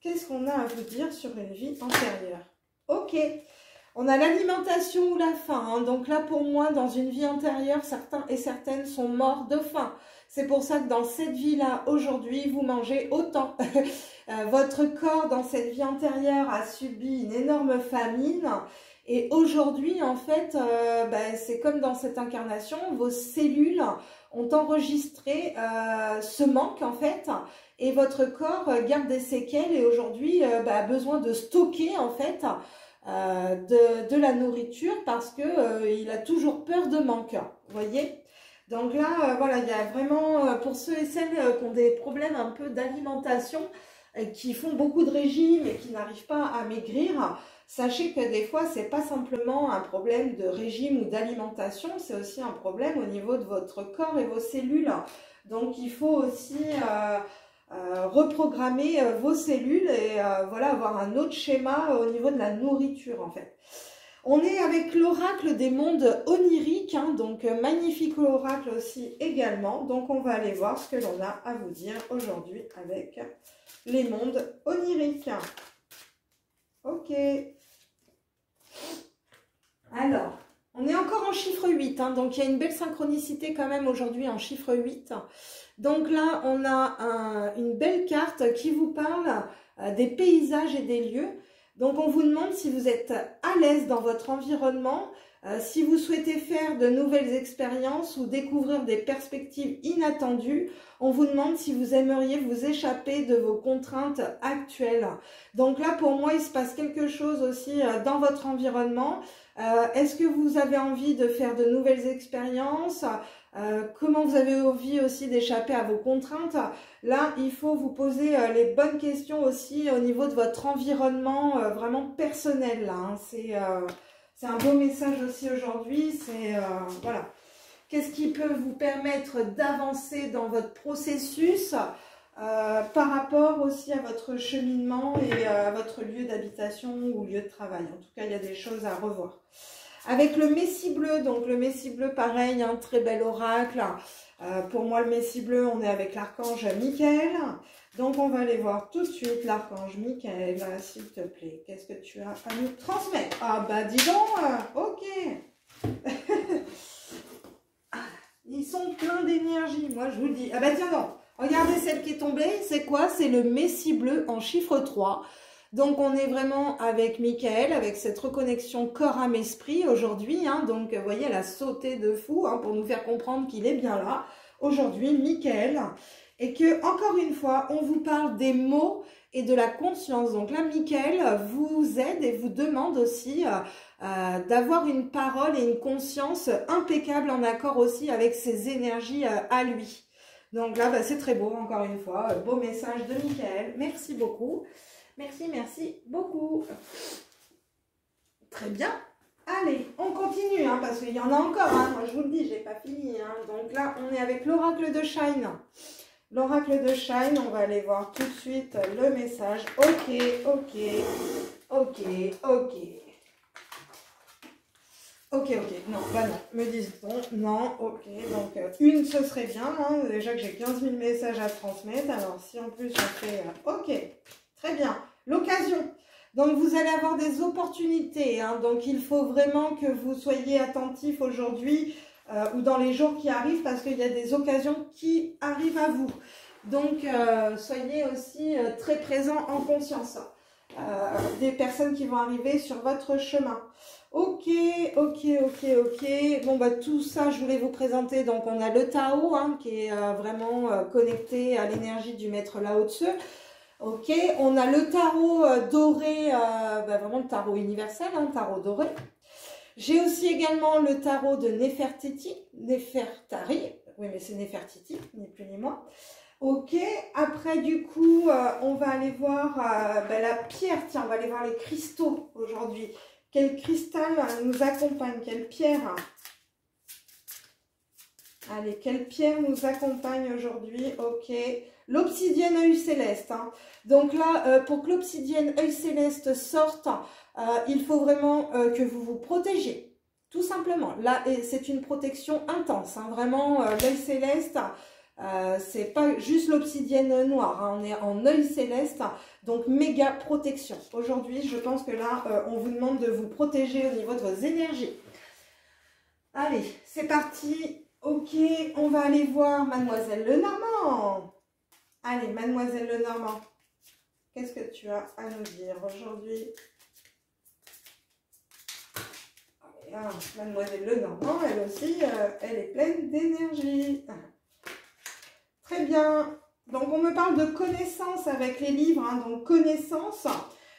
Speaker 1: Qu'est-ce qu'on a à vous dire sur les vies antérieures? Ok. On a l'alimentation ou la faim. Hein. Donc là, pour moi, dans une vie antérieure, certains et certaines sont morts de faim. C'est pour ça que dans cette vie-là, aujourd'hui, vous mangez autant. Votre corps, dans cette vie antérieure, a subi une énorme famine. Et aujourd'hui, en fait, c'est comme dans cette incarnation, vos cellules ont enregistré ce manque, en fait. Et votre corps garde des séquelles et aujourd'hui a besoin de stocker, en fait, de la nourriture parce que il a toujours peur de manque, vous voyez. Donc là, voilà, il y a vraiment, pour ceux et celles qui ont des problèmes un peu d'alimentation, qui font beaucoup de régimes et qui n'arrivent pas à maigrir, sachez que des fois, c'est pas simplement un problème de régime ou d'alimentation, c'est aussi un problème au niveau de votre corps et vos cellules. Donc il faut aussi reprogrammer vos cellules et voilà, avoir un autre schéma au niveau de la nourriture en fait. On est avec l'oracle des mondes oniriques, hein, donc magnifique oracle aussi également. Donc on va aller voir ce que l'on a à vous dire aujourd'hui avec les mondes oniriques. Ok. Alors, on est encore en chiffre 8, hein, donc il y a une belle synchronicité quand même aujourd'hui en chiffre 8. Donc là, on a une belle carte qui vous parle des paysages et des lieux. Donc, on vous demande si vous êtes à l'aise dans votre environnement, si vous souhaitez faire de nouvelles expériences ou découvrir des perspectives inattendues. On vous demande si vous aimeriez vous échapper de vos contraintes actuelles. Donc là, pour moi, il se passe quelque chose aussi dans votre environnement. Est-ce que vous avez envie de faire de nouvelles expériences? Comment vous avez envie aussi d'échapper à vos contraintes? Là, il faut vous poser les bonnes questions aussi au niveau de votre environnement vraiment personnel. Là, hein. C'est un beau message aussi aujourd'hui. C'est voilà. Qu'est-ce qui peut vous permettre d'avancer dans votre processus par rapport aussi à votre cheminement et à votre lieu d'habitation ou lieu de travail. En tout cas, il y a des choses à revoir. Avec le Messie bleu, donc le Messie bleu, pareil, un très bel oracle. Pour moi, le Messie bleu, on est avec l'archange Michael. Donc, on va aller voir tout de suite l'archange Michael, s'il te plaît. Qu'est-ce que tu as à nous transmettre? Ah bah, dis donc, ok. Ils sont pleins d'énergie, moi, je vous le dis. Ah bah, tiens, non. Regardez celle qui est tombée, c'est quoi? C'est le Messie bleu en chiffre 3. Donc, on est vraiment avec Michael, avec cette reconnexion corps, âme, esprit aujourd'hui. Hein. Donc, vous voyez, elle a sauté de fou hein, pour nous faire comprendre qu'il est bien là. Aujourd'hui, Michael. Et que, encore une fois, on vous parle des mots et de la conscience. Donc là, Michael vous aide et vous demande aussi d'avoir une parole et une conscience impeccable en accord aussi avec ses énergies à lui. Donc là, bah, c'est très beau, encore une fois. Beau message de Michael. Merci beaucoup. Merci, merci beaucoup. Très bien. Allez, on continue, hein, parce qu'il y en a encore. Hein. Moi, je vous le dis, j'ai pas fini. Hein. Donc là, on est avec l'oracle de Shine. L'oracle de Shine, on va aller voir tout de suite le message. Ok, ok, ok, ok. Ok, non, bah non, me disent-on, non, ok, donc une ce serait bien, hein, déjà que j'ai 15 000 messages à transmettre, alors si en plus on fait, ok, très bien, l'occasion, donc vous allez avoir des opportunités, hein, donc il faut vraiment que vous soyez attentifs aujourd'hui ou dans les jours qui arrivent parce qu'il y a des occasions qui arrivent à vous, donc soyez aussi très présents en conscience, des personnes qui vont arriver sur votre chemin. Ok, ok, ok, ok. Bon, bah, tout ça, je voulais vous présenter. Donc, on a le Tao, hein, qui est vraiment connecté à l'énergie du maître Lao Tse. Ok, on a le tarot doré, bah, vraiment le tarot universel, hein, tarot doré. J'ai aussi également le tarot de Nefertiti, Nefertari. Oui, mais c'est Nefertiti, ni plus ni moins. Ok, après du coup, on va aller voir bah, la pierre. Tiens, on va aller voir les cristaux aujourd'hui. Quel cristal nous accompagne? Quelle pierre? Allez, quelle pierre nous accompagne aujourd'hui? Ok. L'obsidienne œil céleste. Hein. Donc là, pour que l'obsidienne œil céleste sorte, il faut vraiment que vous vous protégiez. Tout simplement. Là, c'est une protection intense. Hein. Vraiment, l'œil céleste, c'est pas juste l'obsidienne noire. Hein. On est en œil céleste. Donc, méga protection. Aujourd'hui, je pense que là, on vous demande de vous protéger au niveau de vos énergies. Allez, c'est parti. Ok, on va aller voir Mademoiselle Lenormand. Allez, Mademoiselle Lenormand, qu'est-ce que tu as à nous dire aujourd'hui? Ah, Mademoiselle Lenormand, elle aussi, elle est pleine d'énergie. Très bien. Donc, on me parle de connaissance avec les livres. Hein, donc, connaissance.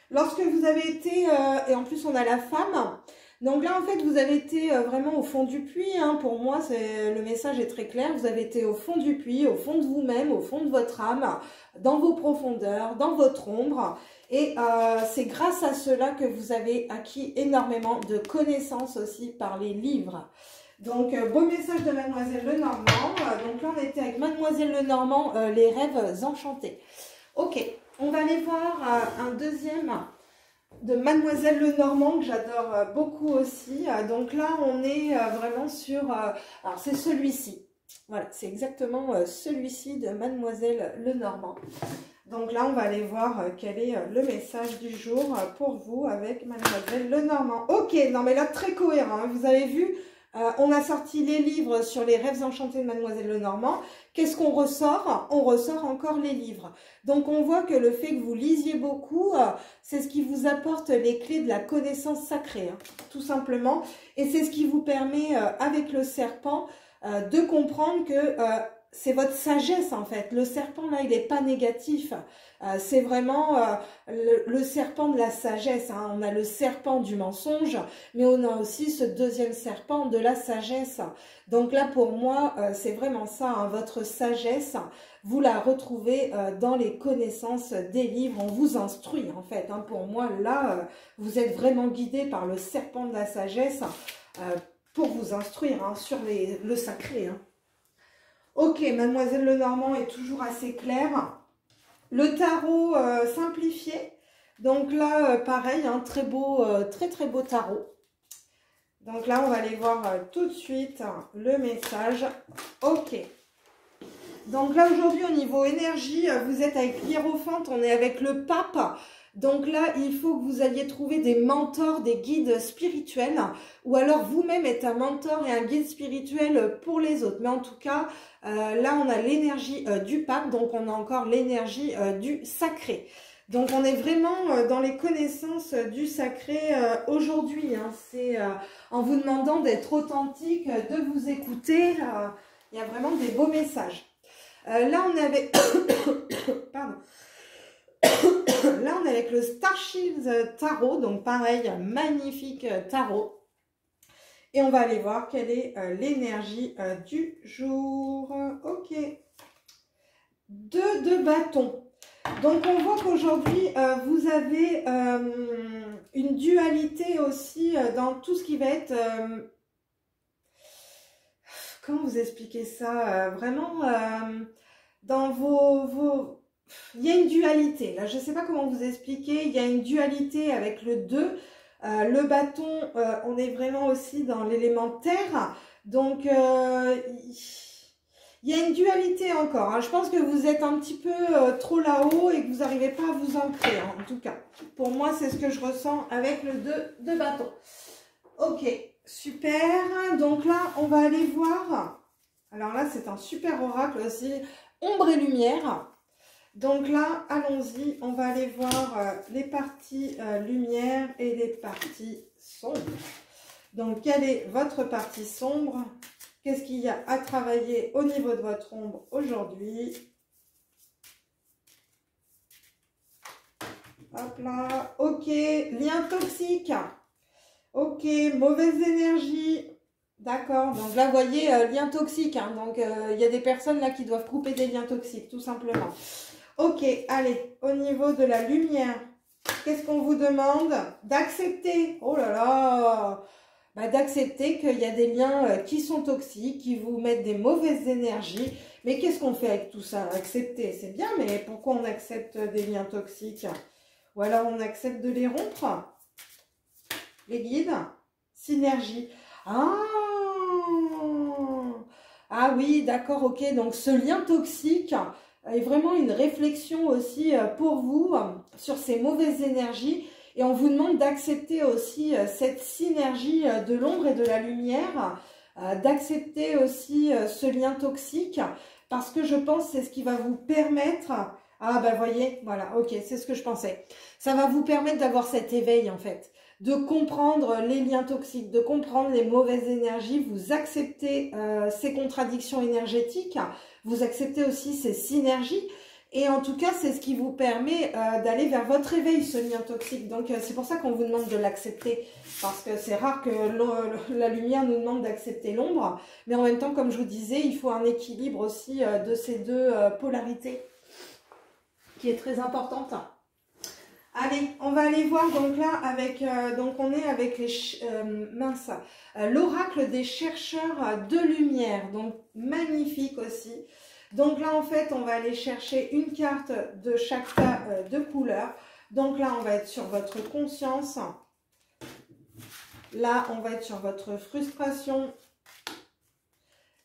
Speaker 1: Lorsque vous avez été, et en plus, on a la femme. Donc là, en fait, vous avez été vraiment au fond du puits. Hein, pour moi, le message est très clair. Vous avez été au fond du puits, au fond de vous-même, au fond de votre âme, dans vos profondeurs, dans votre ombre. Et c'est grâce à cela que vous avez acquis énormément de connaissances aussi par les livres. Donc, beau message de Mademoiselle Lenormand. Donc là, on était avec Mademoiselle Lenormand, les rêves enchantés. Ok, on va aller voir un deuxième de Mademoiselle Lenormand que j'adore beaucoup aussi. Donc là, on est vraiment sur... alors, c'est celui-ci. Voilà, c'est exactement celui-ci de Mademoiselle Lenormand. Donc là, on va aller voir quel est le message du jour pour vous avec Mademoiselle Lenormand. Ok, non mais là, très cohérent. Hein, vous avez vu... On a sorti les livres sur les rêves enchantés de Mademoiselle Lenormand. Qu'est-ce qu'on ressort? On ressort encore les livres. Donc on voit que le fait que vous lisiez beaucoup, c'est ce qui vous apporte les clés de la connaissance sacrée, hein, tout simplement. Et c'est ce qui vous permet, avec le serpent, de comprendre que c'est votre sagesse en fait. Le serpent là, il n'est pas négatif. C'est vraiment le serpent de la sagesse. Hein. On a le serpent du mensonge, mais on a aussi ce deuxième serpent de la sagesse. Donc là, pour moi, c'est vraiment ça. Hein. Votre sagesse, vous la retrouvez dans les connaissances des livres. On vous instruit en fait. Hein. Pour moi, là, vous êtes vraiment guidé par le serpent de la sagesse pour vous instruire hein, sur le sacré. Hein. Ok, Mademoiselle Lenormand est toujours assez claire. Le tarot simplifié. Donc là, pareil, hein, très beau, très beau tarot. Donc là, on va aller voir tout de suite le message. Ok. Donc là, aujourd'hui, au niveau énergie, vous êtes avec l'hiérophante, on est avec le pape. Donc là, il faut que vous alliez trouver des mentors, des guides spirituels, ou alors vous-même êtes un mentor et un guide spirituel pour les autres. Mais en tout cas, là, on a l'énergie du pape, donc on a encore l'énergie du sacré. Donc on est vraiment dans les connaissances du sacré aujourd'hui. Hein. C'est en vous demandant d'être authentique, de vous écouter. Il y a vraiment des beaux messages. Là, on est avec... Pardon. Là, on est avec le Starshield Tarot, donc pareil, magnifique tarot. Et on va aller voir quelle est l'énergie du jour. Ok. 2 de bâton. Donc, on voit qu'aujourd'hui, vous avez une dualité aussi dans tout ce qui va être... comment vous expliquer ça? Vraiment, dans vos... Il y a une dualité, là je ne sais pas comment vous expliquer, il y a une dualité avec le 2, le bâton, on est vraiment aussi dans l'élément terre, donc il y a une dualité encore, hein. Je pense que vous êtes un petit peu trop là-haut et que vous n'arrivez pas à vous ancrer, hein, en tout cas, pour moi c'est ce que je ressens avec le 2 de bâton. Ok, super, donc là on va aller voir, alors là c'est un super oracle aussi, ombre et lumière. Donc là, allons-y, on va aller voir les parties lumière et les parties sombres. Donc, quelle est votre partie sombre? Qu'est-ce qu'il y a à travailler au niveau de votre ombre aujourd'hui? Hop là, ok, lien toxique. Ok, mauvaise énergie. D'accord, donc là, vous voyez, lien toxique. Hein, donc, il y a des personnes là qui doivent couper des liens toxiques, tout simplement. Ok, allez, au niveau de la lumière, qu'est-ce qu'on vous demande? D'accepter, oh là là, bah, d'accepter qu'il y a des liens qui sont toxiques, qui vous mettent des mauvaises énergies. Mais qu'est-ce qu'on fait avec tout ça? Accepter, c'est bien, mais pourquoi on accepte des liens toxiques? Ou alors on accepte de les rompre? Les guides? Synergie. Ah oui, d'accord, ok, donc ce lien toxique... est vraiment une réflexion aussi pour vous sur ces mauvaises énergies et on vous demande d'accepter aussi cette synergie de l'ombre et de la lumière, d'accepter aussi ce lien toxique parce que je pense que c'est ce qui va vous permettre, ah ben voyez, voilà, ok, c'est ce que je pensais, ça va vous permettre d'avoir cet éveil en fait, de comprendre les liens toxiques, de comprendre les mauvaises énergies, vous acceptez ces contradictions énergétiques, vous acceptez aussi ces synergies et en tout cas c'est ce qui vous permet d'aller vers votre éveil, ce lien toxique. Donc c'est pour ça qu'on vous demande de l'accepter parce que c'est rare que la lumière nous demande d'accepter l'ombre, mais en même temps comme je vous disais il faut un équilibre aussi de ces deux polarités qui est très importante. Allez, on va aller voir donc là avec donc on est avec les l'oracle des chercheurs de lumière, donc magnifique aussi. Donc là en fait on va aller chercher une carte de chaque tas de couleurs. Donc là on va être sur votre conscience. Là on va être sur votre frustration.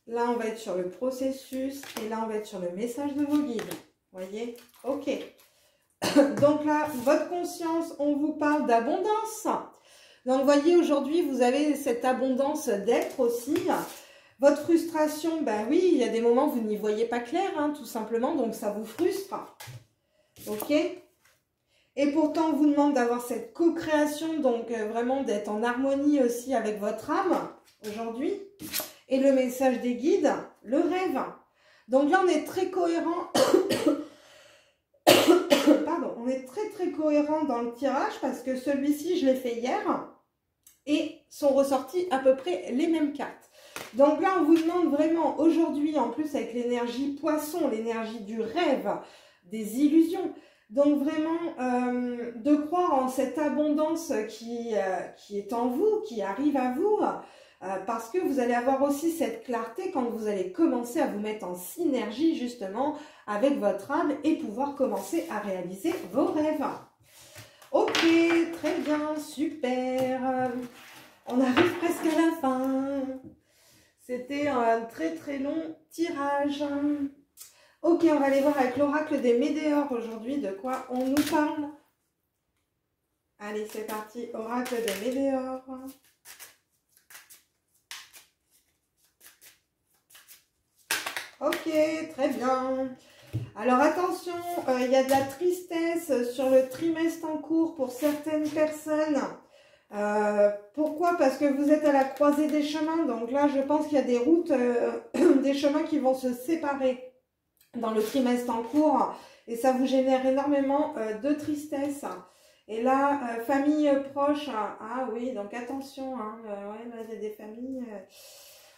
Speaker 1: Là on va être sur le processus et là on va être sur le message de vos guides. Vous voyez? Ok. Donc là, votre conscience, on vous parle d'abondance. Donc, vous voyez, aujourd'hui, vous avez cette abondance d'être aussi. Votre frustration, ben oui, il y a des moments où vous n'y voyez pas clair, hein, tout simplement, donc ça vous frustre. Ok? Et pourtant, on vous demande d'avoir cette co-création, donc vraiment d'être en harmonie aussi avec votre âme, aujourd'hui. Et le message des guides, le rêve. Donc là, on est très cohérent. Pardon, on est très cohérent dans le tirage parce que celui-ci, je l'ai fait hier. Et sont ressortis à peu près les mêmes cartes. Donc là, on vous demande vraiment aujourd'hui, en plus avec l'énergie poisson, l'énergie du rêve, des illusions. Donc vraiment, de croire en cette abondance qui est en vous, qui arrive à vous, parce que vous allez avoir aussi cette clarté quand vous allez commencer à vous mettre en synergie justement avec votre âme et pouvoir commencer à réaliser vos rêves. Ok, très bien, super. On arrive presque à la fin. C'était un très long tirage. Ok, on va aller voir avec l'oracle des météores aujourd'hui de quoi on nous parle. Allez, c'est parti, oracle des météores. Ok, très bien. Alors attention, il y a de la tristesse sur le trimestre en cours pour certaines personnes. Pourquoi? Parce que vous êtes à la croisée des chemins. Donc là, je pense qu'il y a des routes, des chemins qui vont se séparer dans le trimestre en cours. Et ça vous génère énormément de tristesse. Et là, famille proche. Ah oui, donc attention. Hein, ouais, là, il y a des familles.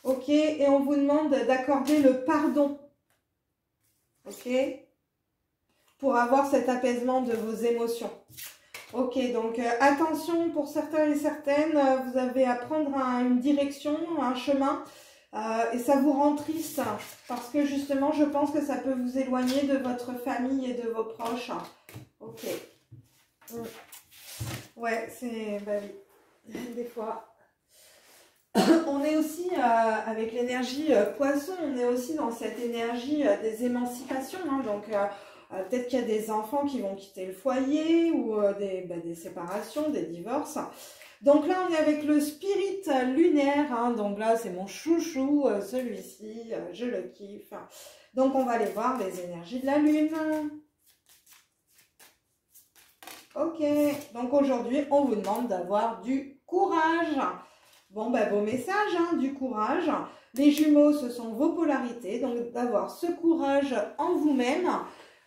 Speaker 1: Ok, et on vous demande d'accorder le pardon. Ok, pour avoir cet apaisement de vos émotions. Ok, donc attention pour certains et certaines, vous avez à prendre une direction, un chemin, et ça vous rend triste, parce que justement, je pense que ça peut vous éloigner de votre famille et de vos proches. Ok. Ouais, c'est... Bah oui, des fois... On est aussi, avec l'énergie poisson, on est aussi dans cette énergie des émancipations, hein, donc... peut-être qu'il y a des enfants qui vont quitter le foyer ou des séparations, des divorces. Donc là, on est avec le spirit lunaire. Hein, donc là, c'est mon chouchou, celui-ci, je le kiffe. Donc, on va aller voir les énergies de la lune. Ok, donc aujourd'hui, on vous demande d'avoir du courage. Bon, ben, vos messages, hein, du courage. Les jumeaux, ce sont vos polarités. Donc, d'avoir ce courage en vous-même.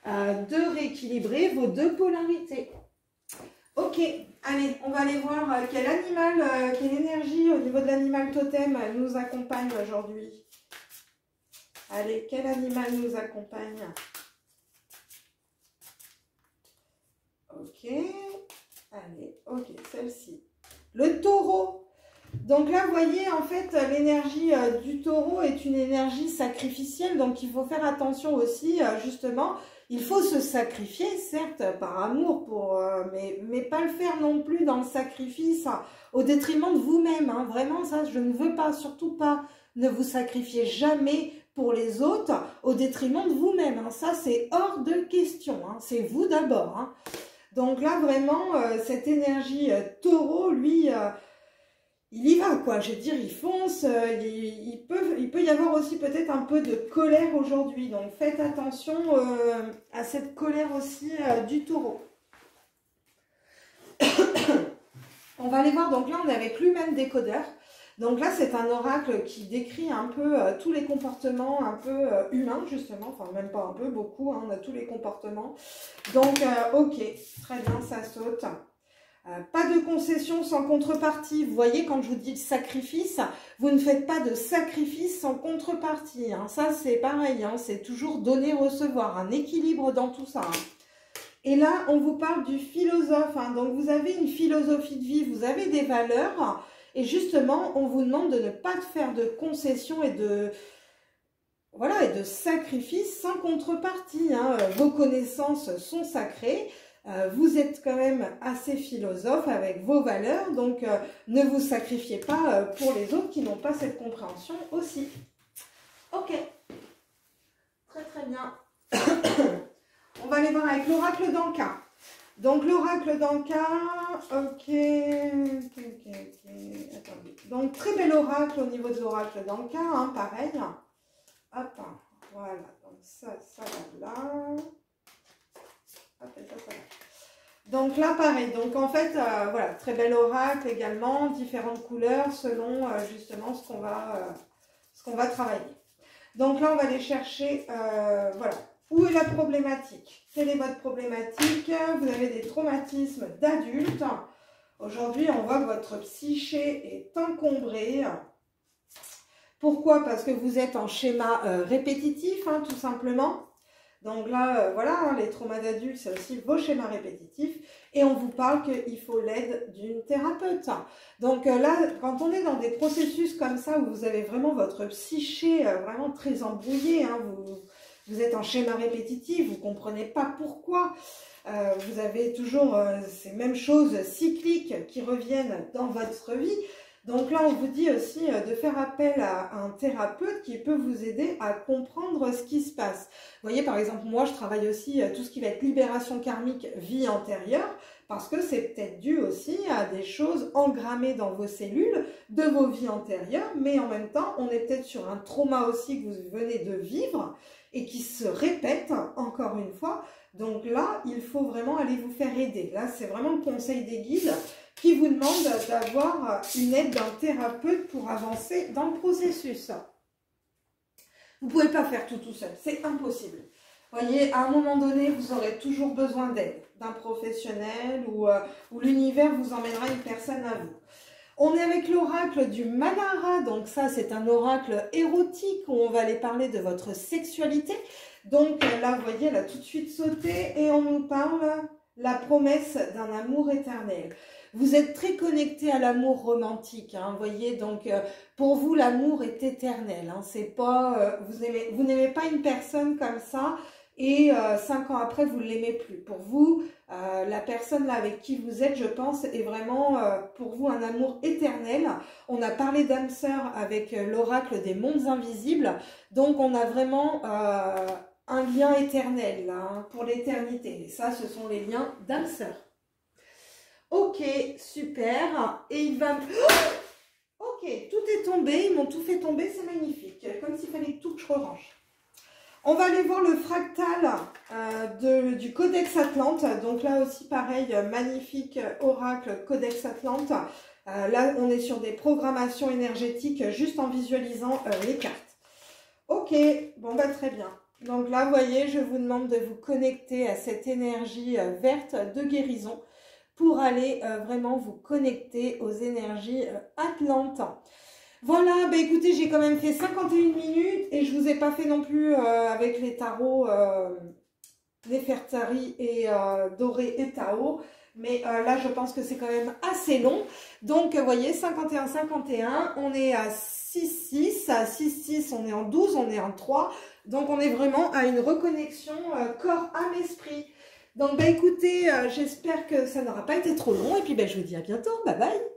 Speaker 1: De rééquilibrer vos deux polarités. Ok, allez, on va aller voir quel animal, quelle énergie au niveau de l'animal totem nous accompagne aujourd'hui. Allez, quel animal nous accompagne? Ok, allez, ok, celle-ci. Le taureau. Donc là, vous voyez, en fait, l'énergie du taureau est une énergie sacrificielle. Donc, il faut faire attention aussi, justement. Il faut se sacrifier, certes, par amour, mais pas le faire non plus dans le sacrifice, au détriment de vous-même. Hein. Vraiment, ça, je ne veux pas, surtout pas. Ne vous sacrifiez jamais pour les autres au détriment de vous-même. Hein. Ça, c'est hors de question. Hein. C'est vous d'abord. Hein. Donc là, vraiment, cette énergie taureau, lui... il y va, quoi. Je veux dire, il fonce. Il peut y avoir aussi peut-être un peu de colère aujourd'hui. Donc, faites attention à cette colère aussi du taureau. On va aller voir. Donc là, on est avec l'humain décodeur. Donc là, c'est un oracle qui décrit un peu tous les comportements un peu humains, justement. Enfin, même pas un peu, beaucoup. Hein, on a tous les comportements. Donc, ok. Très bien, ça saute. Pas de concession sans contrepartie. Vous voyez, quand je vous dis sacrifice, vous ne faites pas de sacrifice sans contrepartie. Hein. Ça, c'est pareil. Hein. C'est toujours donner, recevoir. Un équilibre dans tout ça. Hein. Et là, on vous parle du philosophe. Hein. Donc, vous avez une philosophie de vie. Vous avez des valeurs. Et justement, on vous demande de ne pas faire de concessions et de... Voilà, et de sacrifices sans contrepartie. Hein. Vos connaissances sont sacrées. Vous êtes quand même assez philosophe avec vos valeurs, donc ne vous sacrifiez pas pour les autres qui n'ont pas cette compréhension aussi. Ok, très bien. On va aller voir avec l'oracle d'Anka. Donc, l'oracle d'Anka, ok. Attendez. Donc, très bel oracle au niveau de l'oracle d'Anka, hein, pareil. Hop, voilà. Donc, ça va là. Hop, ça va là. Donc là, pareil. Donc, en fait, voilà, très bel oracle également, différentes couleurs selon justement ce qu'on va travailler. Donc là, on va aller chercher, voilà. Où est la problématique? Quelle est votre problématique? Vous avez des traumatismes d'adultes. Aujourd'hui, on voit que votre psyché est encombrée. Pourquoi? Parce que vous êtes en schéma répétitif, hein, tout simplement. Donc là, voilà, hein, les traumas d'adultes, c'est aussi vos schémas répétitifs. Et on vous parle qu'il faut l'aide d'une thérapeute. Donc là, quand on est dans des processus comme ça, où vous avez vraiment votre psyché vraiment très embrouillée, hein, vous êtes en schéma répétitif, vous ne comprenez pas pourquoi. Vous avez toujours ces mêmes choses cycliques qui reviennent dans votre vie. Donc là, on vous dit aussi de faire appel à un thérapeute qui peut vous aider à comprendre ce qui se passe. Vous voyez, par exemple, moi, je travaille aussi tout ce qui va être libération karmique, vie antérieure, parce que c'est peut-être dû aussi à des choses engrammées dans vos cellules de vos vies antérieures, mais en même temps, on est peut-être sur un trauma aussi que vous venez de vivre et qui se répète encore une fois. Donc là, il faut vraiment aller vous faire aider. Là, c'est vraiment le conseil des guides qui vous demande d'avoir une aide d'un thérapeute pour avancer dans le processus. Vous ne pouvez pas faire tout seul, c'est impossible. Vous voyez, à un moment donné, vous aurez toujours besoin d'aide, d'un professionnel ou l'univers vous emmènera une personne à vous. On est avec l'oracle du Manara, donc ça c'est un oracle érotique où on va aller parler de votre sexualité. Donc là, vous voyez, elle a tout de suite sauté et on nous parle la promesse d'un amour éternel. Vous êtes très connecté à l'amour romantique, hein, vous voyez, donc pour vous l'amour est éternel, hein, c'est pas, vous n'aimez pas une personne comme ça et 5 ans après vous ne l'aimez plus. Pour vous, la personne là avec qui vous êtes, je pense, est vraiment pour vous un amour éternel. On a parlé d'âme sœur avec l'oracle des mondes invisibles, donc on a vraiment un lien éternel là, hein, pour l'éternité. Et ça, ce sont les liens d'âme sœur. Ok, super. Et il va... Ok, tout est tombé, ils m'ont tout fait tomber, c'est magnifique. Comme s'il fallait tout que je range. On va aller voir le fractal du Codex Atlante. Donc là aussi, pareil, magnifique oracle Codex Atlante. Là, on est sur des programmations énergétiques juste en visualisant les cartes. Ok, bon bah très bien. Donc là, vous voyez, je vous demande de vous connecter à cette énergie verte de guérison pour aller vraiment vous connecter aux énergies atlantes. Voilà, bah écoutez, j'ai quand même fait 51 minutes et je vous ai pas fait non plus avec les tarots Néfertari et Doré et Tao. Mais là, je pense que c'est quand même assez long. Donc, vous voyez, 51-51, on est à 6-6. À 6-6, on est en 12, on est en 3. Donc, on est vraiment à une reconnexion corps, âme, esprit. Donc, bah écoutez, j'espère que ça n'aura pas été trop long. Et puis, bah, je vous dis à bientôt. Bye bye.